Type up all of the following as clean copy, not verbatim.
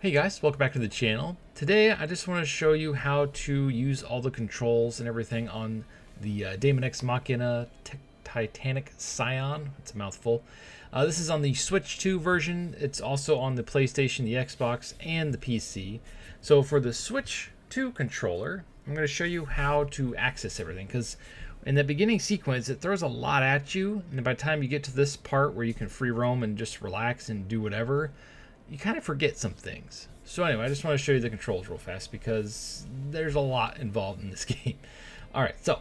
Hey guys, welcome back to the channel. Today I just want to show you how to use all the controls and everything on the Daemon X Machina Titanic Scion. It's a mouthful. This is on the Switch 2 version. It's also on the PlayStation, the Xbox, and the PC. So for the Switch 2 controller, I'm going to show you how to access everything, because in the beginning sequence it throws a lot at you, and by the time you get to this part where you can free roam and just relax and do whatever, you kind of forget some things. So anyway, I just want to show you the controls real fast because there's a lot involved in this game. All right, so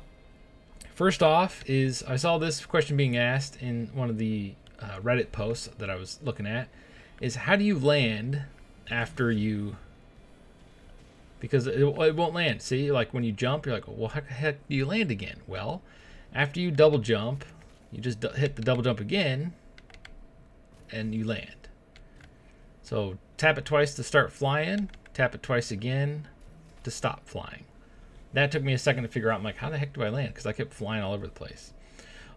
first off is I saw this question being asked in one of the Reddit posts that I was looking at, is how do you land after you, because it won't land. See, like when you jump, you're like, well, how the heck do you land again? Well, after you double jump, you just hit the double jump again and you land. So tap it twice to start flying, tap it twice again to stop flying. That took me a second to figure out. I'm like, how the heck do I land? Because I kept flying all over the place.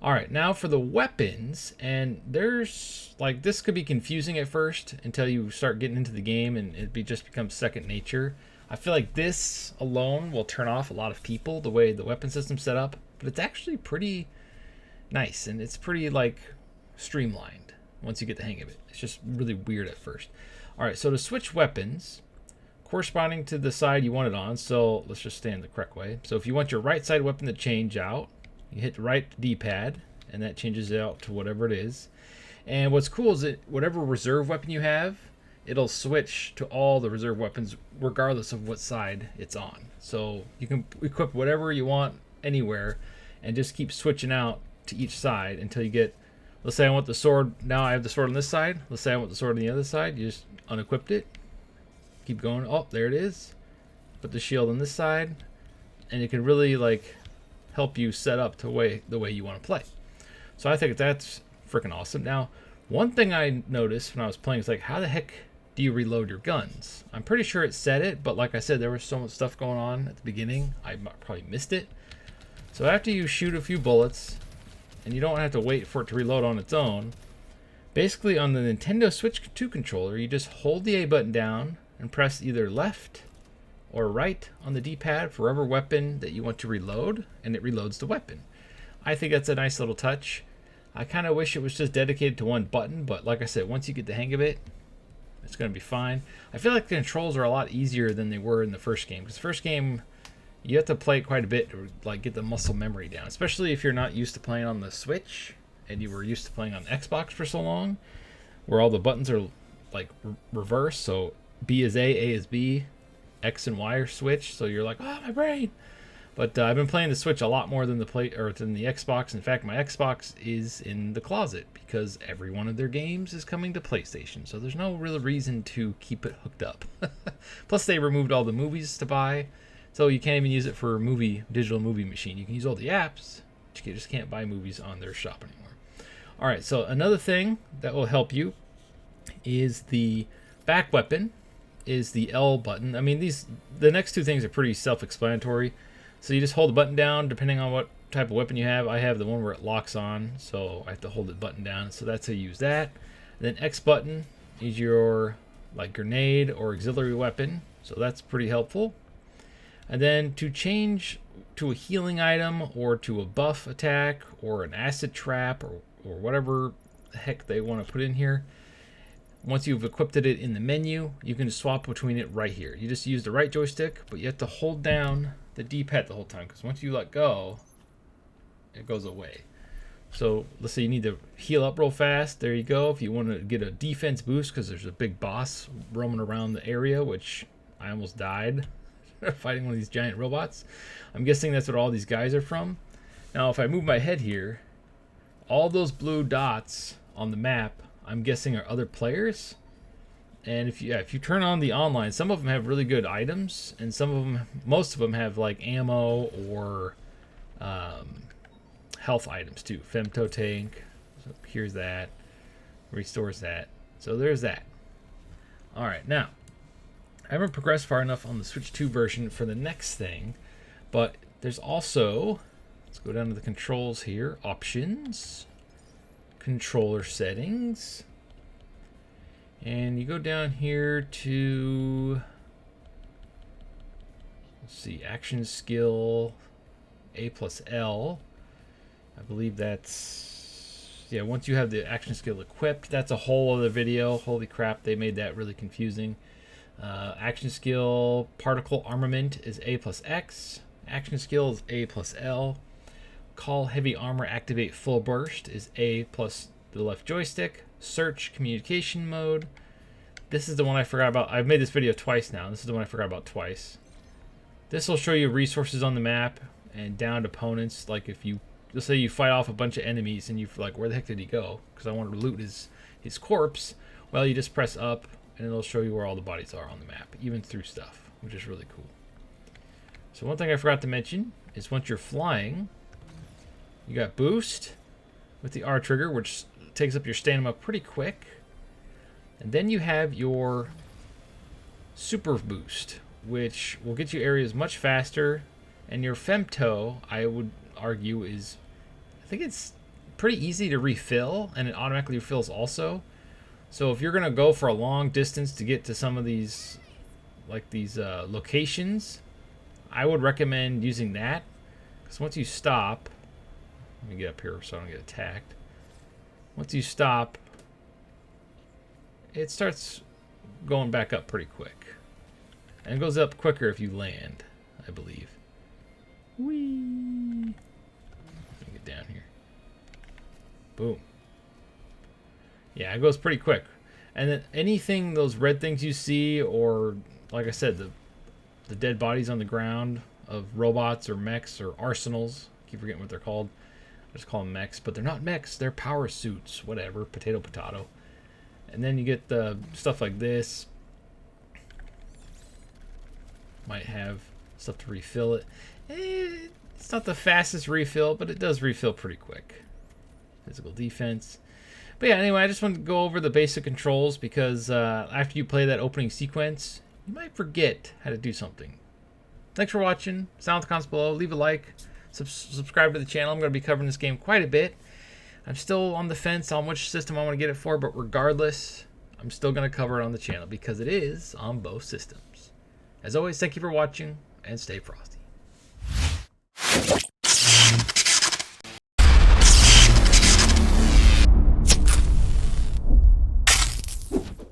All right, now for the weapons, and there's like, this could be confusing at first until you start getting into the game and just becomes second nature. I feel like this alone will turn off a lot of people, the way the weapon system's set up, but it's actually pretty nice and it's pretty like streamlined once you get the hang of it. It's just really weird at first. All right, so to switch weapons, corresponding to the side you want it on, so let's just stand the correct way. So if you want your right side weapon to change out, you hit the right D-pad, and that changes it out to whatever it is. And what's cool is that whatever reserve weapon you have, it'll switch to all the reserve weapons regardless of what side it's on. So you can equip whatever you want anywhere and just keep switching out to each side until you get, let's say I want the sword, now I have the sword on this side. Let's say I want the sword on the other side. You just unequipped it. Keep going. Oh, there it is. Put the shield on this side. And it can really like help you set up to the way you want to play. So I think that's freaking awesome. Now, one thing I noticed when I was playing is like, how the heck do you reload your guns? I'm pretty sure it said it, but like I said, there was so much stuff going on at the beginning. I probably missed it. So after you shoot a few bullets, and you don't have to wait for it to reload on its own, basically on the Nintendo Switch 2 controller, you just hold the A button down and press either left or right on the D-pad for whatever weapon that you want to reload, and it reloads the weapon. I think that's a nice little touch. I kind of wish it was just dedicated to one button, but like I said, once you get the hang of it, it's going to be fine. I feel like the controls are a lot easier than they were in the first game, because the first game you have to play it quite a bit to like get the muscle memory down, especially if you're not used to playing on the Switch and you were used to playing on Xbox for so long, where all the buttons are like reverse. So B is A is B, X and Y are switched. So you're like, oh, my brain. But I've been playing the Switch a lot more than the Xbox. In fact, my Xbox is in the closet because every one of their games is coming to PlayStation. So there's no real reason to keep it hooked up. Plus, they removed all the movies to buy. So you can't even use it for digital movie machine. You can use all the apps, but you just can't buy movies on their shop anymore. All right, so another thing that will help you is the back weapon is the L button. I mean, the next two things are pretty self-explanatory. So you just hold the button down depending on what type of weapon you have. I have the one where it locks on, so I have to hold the button down. So that's how you use that. And then X button is your like grenade or auxiliary weapon. So that's pretty helpful. And then to change to a healing item or to a buff attack or an acid trap or whatever the heck they want to put in here, once you've equipped it in the menu, you can swap between it right here. You just use the right joystick, but you have to hold down the D-pad the whole time, because once you let go, it goes away. So let's say you need to heal up real fast. There you go. If you want to get a defense boost because there's a big boss roaming around the area, which I almost died fighting one of these giant robots. I'm guessing that's what all these guys are from. Now, if I move my head here, all those blue dots on the map, I'm guessing are other players. And if you turn on the online, some of them have really good items, and most of them have like ammo or health items too. Femto tank, so here's that, restores that. So there's that. All right, now I haven't progressed far enough on the Switch 2 version for the next thing, but there's also, let's go down to the controls here, options, controller settings, And you go down here to, let's see, action skill A plus L. I believe that's, yeah, once you have the action skill equipped, that's a whole other video. Holy crap, they made that really confusing. Action skill particle armament is A plus X. Action skill is A plus L. Call heavy armor activate full burst is A plus the left joystick. Search communication mode. This is the one I forgot about. I've made this video twice now. This is the one I forgot about twice. This will show you resources on the map and downed opponents. Like if you, let's say you fight off a bunch of enemies and you're like, where the heck did he go? Because I want to loot his corpse. Well, you just press up and it'll show you where all the bodies are on the map, even through stuff, which is really cool. So one thing I forgot to mention is once you're flying, you got boost with the R trigger, which takes up your stamina pretty quick. And then you have your super boost, which will get you areas much faster. And your femto, I would argue, is, I think it's pretty easy to refill, and it automatically refills also. So if you're gonna go for a long distance to get to some of these, like these locations, I would recommend using that. Because once you stop, let me get up here so I don't get attacked. Once you stop, it starts going back up pretty quick. And it goes up quicker if you land, I believe. Whee! Let me get down here. Boom. Yeah, it goes pretty quick. And then anything, those red things you see, or like I said, the dead bodies on the ground of robots or mechs or arsenals. I keep forgetting what they're called. I just call them mechs, but they're not mechs. They're power suits, whatever. Potato, potato. And then you get the stuff like this. Might have stuff to refill it. It's not the fastest refill, but it does refill pretty quick. Physical defense. But yeah, anyway, I just wanted to go over the basic controls because after you play that opening sequence, you might forget how to do something. Thanks for watching. Sound in the comments below. Leave a like. Subscribe to the channel. I'm going to be covering this game quite a bit. I'm still on the fence on which system I want to get it for, but regardless, I'm still going to cover it on the channel because it is on both systems. As always, thank you for watching and stay frosty.